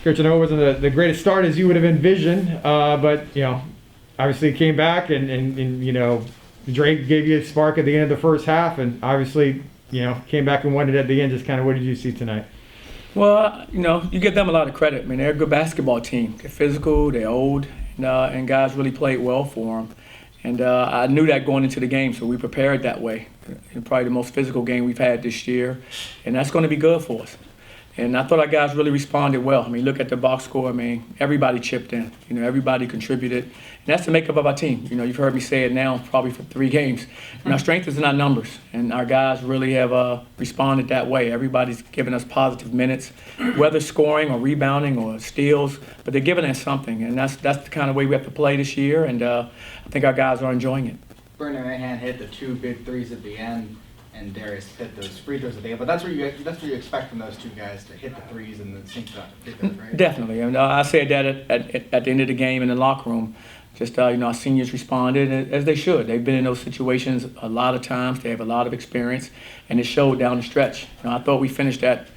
Coach, I know it wasn't the greatest start as you would have envisioned, but obviously it came back and Drake gave you a spark at the end of the first half, and obviously came back and won it at the end. Just kind of what did you see tonight? Well, you give them a lot of credit. I mean, they're a good basketball team. They're physical, they're old, and guys really played well for them. And I knew that going into the game, so we prepared that way. Probably the most physical game we've had this year, and that's going to be good for us. And I thought our guys really responded well. I mean, look at the box score. I mean, everybody chipped in. Everybody contributed. And that's the makeup of our team. You've heard me say it now probably for 3 games. And our strength is in our numbers. And our guys really have responded that way. Everybody's giving us positive minutes, whether scoring or rebounding or steals. But they're giving us something. And that's the kind of way we have to play this year. And I think our guys are enjoying it. Brendan Mahan hit the 2 big threes at the end, and Darius hit those free throws at the end. But that's what you expect from those 2 guys, to hit the threes and then sink the right? Definitely. And I said that at the end of the game in the locker room. Just our seniors responded as they should. They've been in those situations a lot of times. They have a lot of experience, and it showed down the stretch. I thought we finished that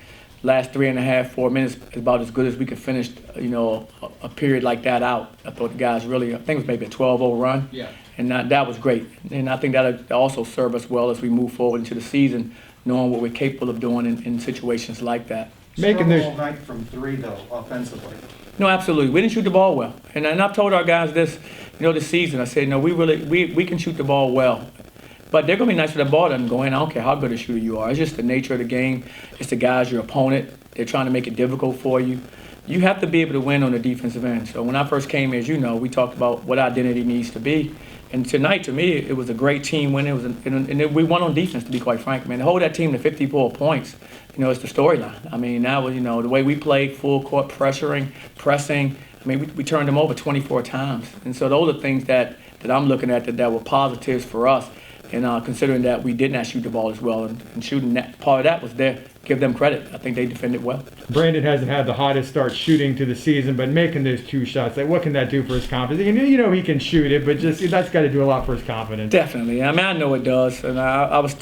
last 3.5, 4 minutes about as good as we could finish. A period like that out. I thought the guys really. I think it was maybe a 12-0 run. Yeah. And that was great. And I think that'll also serve us well as we move forward into the season, knowing what we're capable of doing in situations like that. Making this all night from 3 though, offensively. No, absolutely. We didn't shoot the ball well, and I've told our guys this, this season. I said, no, we can shoot the ball well, but they're gonna be nice with the ball doesn't go in. I don't care how good a shooter you are. It's just the nature of the game. It's the guys, your opponent. They're trying to make it difficult for you. You have to be able to win on the defensive end. So when I first came, as we talked about what our identity needs to be. And tonight, to me, it was a great team win. And we won on defense, to be quite frank. Man, to hold that team to 54 points, it's the storyline. I mean, that was, the way we played, full court pressuring, pressing. I mean, we turned them over 24 times. And so those are things that I'm looking at that were positives for us. And considering that we did not shoot the ball as well, and shooting that part of that was there. Give them credit. I think they defended well. Brandon hasn't had the hottest start shooting to the season, but making those 2 shots, what can that do for his confidence? He can shoot it, but just that's got to do a lot for his confidence. Definitely. I mean, I know it does. And I was,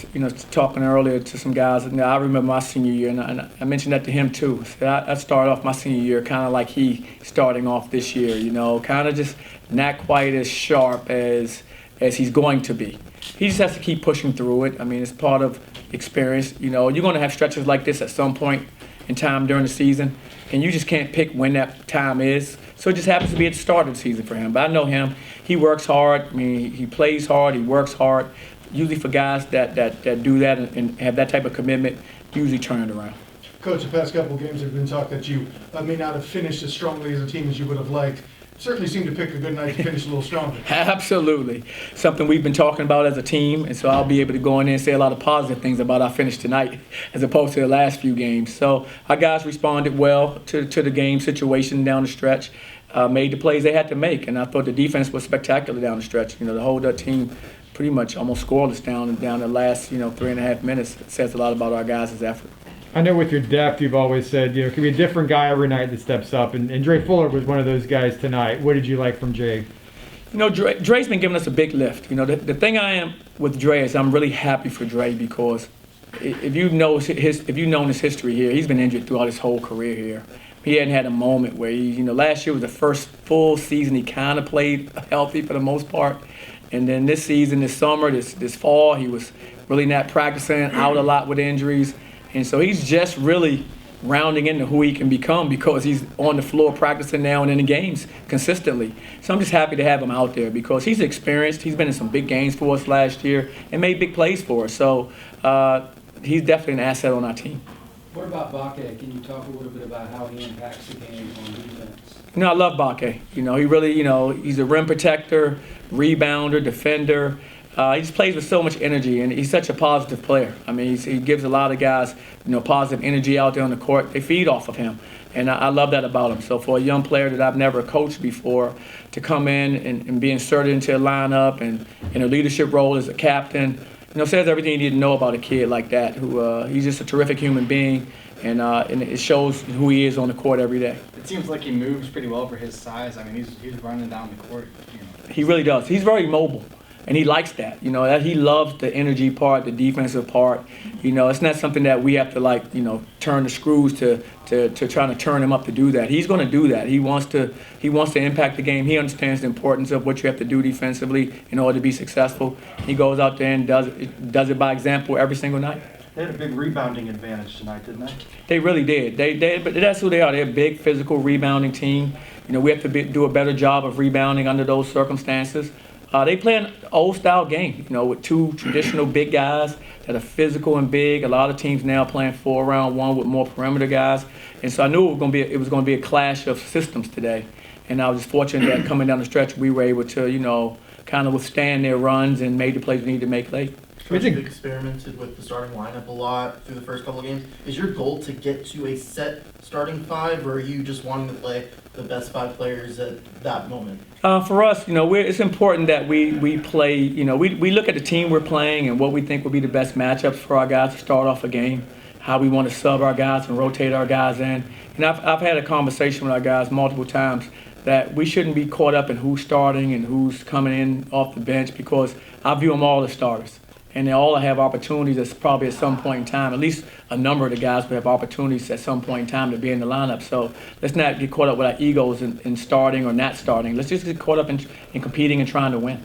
talking earlier to some guys, and I remember my senior year, and I mentioned that to him too. So I started off my senior year kind of like he starting off this year. Kind of just not quite as sharp as he's going to be. He just has to keep pushing through it. I mean, it's part of experience. You're going to have stretches like this at some point in time during the season, and you just can't pick when that time is. So it just happens to be at the start of the season for him. But I know him. He works hard. I mean, he plays hard. He works hard. Usually for guys that do that and have that type of commitment, usually turn it around. Coach, the past couple of games have been talk that you may not have finished as strongly as a team as you would have liked. Certainly seemed to pick a good night to finish a little stronger. Absolutely. Something we've been talking about as a team, and so I'll be able to go in there and say a lot of positive things about our finish tonight as opposed to the last few games. So our guys responded well to the game situation down the stretch, made the plays they had to make, and I thought the defense was spectacular down the stretch. The whole team pretty much almost scoreless down the last 3.5 minutes. It says a lot about our guys' effort. I know with your depth, you've always said, it could be a different guy every night that steps up, and Dre Fuller was one of those guys tonight. What did you like from Jay? Dre's been giving us a big lift. The thing I am with Dre is I'm really happy for Dre because if you've known his history here, he's been injured throughout his whole career here. He hadn't had a moment where last year was the first full season he kind of played healthy for the most part. And then this season, this summer, this fall, he was really not practicing, out a lot with injuries. And so he's just really rounding into who he can become because he's on the floor practicing now and in the games consistently. So I'm just happy to have him out there because he's experienced. He's been in some big games for us last year and made big plays for us. So he's definitely an asset on our team. What about Bakke? Can you talk a little bit about how he impacts the game on defense? I love Bakke. He really, he's a rim protector, rebounder, defender. He just plays with so much energy, and he's such a positive player. I mean, he gives a lot of guys, positive energy out there on the court. They feed off of him, and I love that about him. So for a young player that I've never coached before to come in and be inserted into a lineup and in a leadership role as a captain, says everything you need to know about a kid like that. Who he's just a terrific human being, and it shows who he is on the court every day. It seems like he moves pretty well for his size. I mean, he's running down the court. He really does. He's very mobile. And he likes that, that he loves the energy part, the defensive part. It's not something that we have to turn the screws to trying to turn him up to do that. He's going to do that. He wants to impact the game. He understands the importance of what you have to do defensively in order to be successful. He goes out there and does it by example every single night. They had a big rebounding advantage tonight, didn't they? They really did. But that's who they are. They're a big physical rebounding team. We have to do a better job of rebounding under those circumstances. They play an old-style game, with two traditional big guys that are physical and big. A lot of teams now playing 4-around-1 with more perimeter guys. And so I knew it was going to be a clash of systems today. And I was fortunate that coming down the stretch, we were able to, kind of withstand their runs and made the plays we needed to make late. Coach, you've experimented with the starting lineup a lot through the first couple of games. Is your goal to get to a set starting five, or are you just wanting to play the best 5 players at that moment? For us, it's important that we play, we look at the team we're playing and what we think will be the best matchups for our guys to start off a game, how we want to sub our guys and rotate our guys in. And I've had a conversation with our guys multiple times that we shouldn't be caught up in who's starting and who's coming in off the bench, because I view them all as starters. And they all have opportunities probably at some point in time. At least a number of the guys will have opportunities at some point in time to be in the lineup. So let's not get caught up with our egos in starting or not starting. Let's just get caught up in competing and trying to win.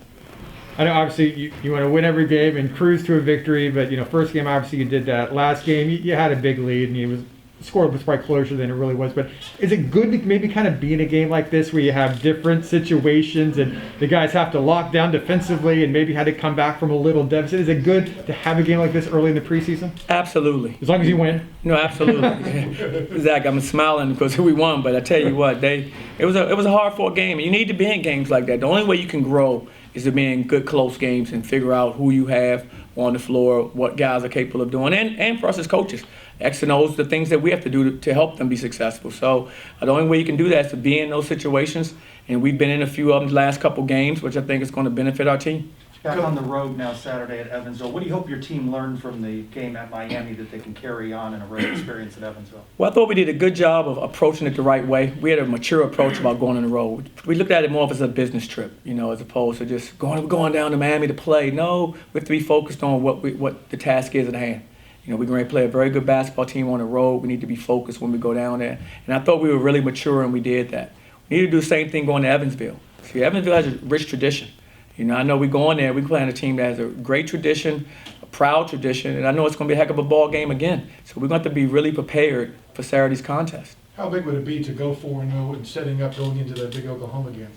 I know obviously you want to win every game and cruise to a victory, but first game obviously you did that. Last game you had a big lead and the score was probably closer than it really was. But is it good to maybe kind of be in a game like this where you have different situations and the guys have to lock down defensively and maybe had to come back from a little deficit? Is it good to have a game like this early in the preseason? Absolutely. As long as you win? No, absolutely. Zach, I'm smiling because we won, but I tell you what, it was a hard-fought game. And you need to be in games like that. The only way you can grow is to be in good, close games and figure out who you have on the floor, what guys are capable of doing, and for us as coaches, X and O's, the things that we have to do to help them be successful. So the only way you can do that is to be in those situations, and we've been in a few of them the last couple games, which I think is going to benefit our team. Back on the road now Saturday at Evansville. What do you hope your team learned from the game at Miami that they can carry on in a road experience at Evansville? Well, I thought we did a good job of approaching it the right way. We had a mature approach about going on the road. We looked at it more as a business trip, as opposed to just going down to Miami to play. No, we have to be focused on what the task is at hand. We're going to play a very good basketball team on the road. We need to be focused when we go down there. And I thought we were really mature and we did that. We need to do the same thing going to Evansville. See, Evansville has a rich tradition. I know we go in there, we play on a team that has a great tradition, a proud tradition, and I know it's going to be a heck of a ball game again. So we're going to have to be really prepared for Saturday's contest. How big would it be to go 4-0 and setting up going into that big Oklahoma game?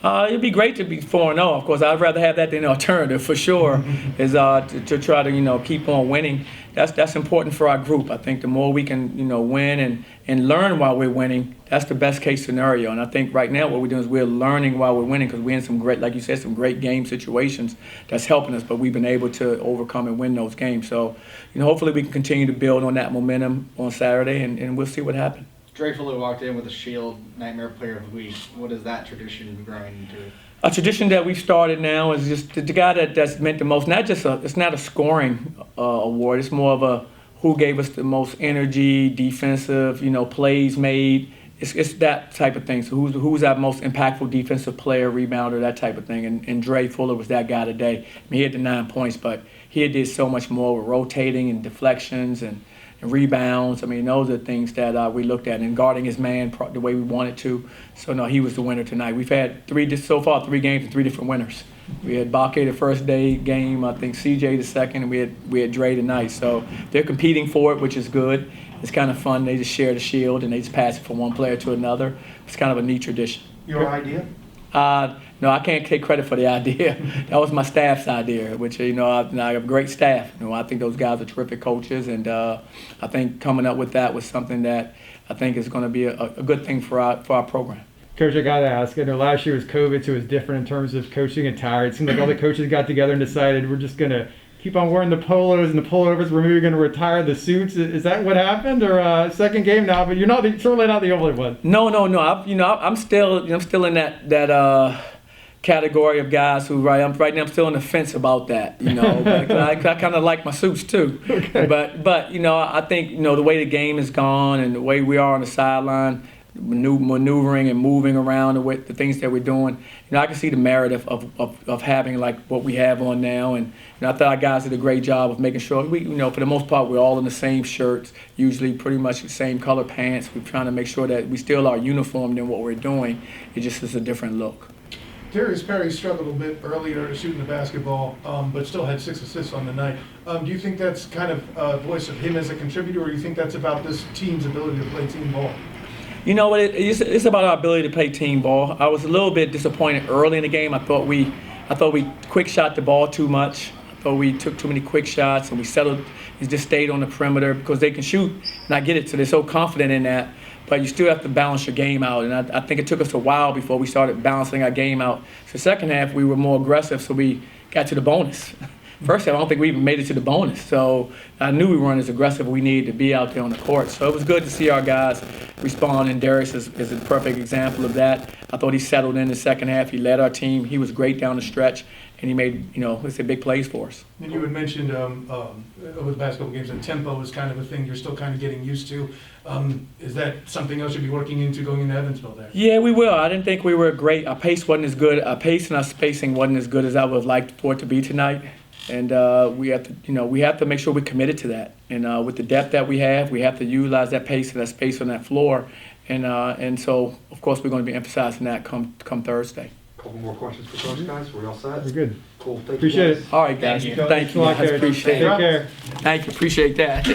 It'd be great to be 4-0. Of course, I'd rather have that than an alternative for sure. Is to try to keep on winning. That's important for our group. I think the more we can win and learn while we're winning, that's the best case scenario. And I think right now what we're doing is we're learning while we're winning, because we're in some great, like you said, some great game situations that's helping us. But we've been able to overcome and win those games. So hopefully we can continue to build on that momentum on Saturday, and we'll see what happens. Dre Fuller walked in with a Shield Nightmare Player of the Week. What is that tradition growing into? A tradition that we've started now is just the guy that's meant the most. It's not a scoring award. It's more of a who gave us the most energy, defensive, plays made. It's that type of thing. So who's our most impactful defensive player, rebounder, that type of thing. And Dre Fuller was that guy today. He had the 9 points, but he did so much more with rotating and deflections and rebounds. Those are things that we looked at, and guarding his man the way we wanted to. So no, he was the winner tonight. We've had 3 games and 3 different winners. We had Bakke the first day game, I think CJ the second, and we had Dre tonight. So they're competing for it, which is good. It's kind of fun. They just share the shield and they just pass it from one player to another. It's kind of a neat tradition. Your idea? No, I can't take credit for the idea. That was my staff's idea, which, I have a great staff. I think those guys are terrific coaches, and I think coming up with that was something that I think is going to be a good thing for our program. Coach, I got to ask, I know last year was COVID, so it was different in terms of coaching attire. It seemed like all the coaches got together and decided we're just going to keep on wearing the polos and the pullovers. We're maybe going to retire the suits. Is that what happened, or second game now? But you're certainly not the only one. No. I'm still in that category of guys who right now I'm still on the fence about that. But I kind of like my suits too. Okay. But I think the way the game is gone and the way we are on the sideline, maneuvering and moving around with the things that we're doing. I can see the merit of having like what we have on now, and I thought our guys did a great job of making sure we, for the most part, we're all in the same shirts, usually pretty much the same color pants. We're trying to make sure that we still are uniformed in what we're doing. It just is a different look. Darius Perry struggled a bit earlier shooting the basketball, but still had 6 assists on the night. Do you think that's kind of a voice of him as a contributor, or do you think that's about this team's ability to play team ball? You know what? It's about our ability to play team ball. I was a little bit disappointed early in the game. I thought we quick shot the ball too much. I thought we took too many quick shots, and we settled and just stayed on the perimeter because they can shoot, and I get it. So they're so confident in that. But you still have to balance your game out, and I think it took us a while before we started balancing our game out. So second half, we were more aggressive, so we got to the bonus. First half, I don't think we even made it to the bonus. So I knew we weren't as aggressive as we needed to be out there on the court. So it was good to see our guys respond, and Darius is a perfect example of that. I thought he settled in the second half. He led our team. He was great down the stretch, and he made, let's say, big plays for us. And you had mentioned with basketball games that tempo is kind of a thing you're still kind of getting used to. Is that something else you'll be working into going into Evansville there? Yeah, we will. I didn't think we were great. Our pace wasn't as good. Our pace and our spacing wasn't as good as I would have liked for it to be tonight. And we have to make sure we're committed to that. And with the depth that we have to utilize that pace and that space on that floor. And so, of course, we're going to be emphasizing that come Thursday. Couple more questions for Coach, guys. We all set? We're good. Cool. Thank you, Appreciate guys. it. All right, guys. Thank you. Thank you. Thanks a lot, guys. Gary. Appreciate Take it. care. Thank you. Appreciate that.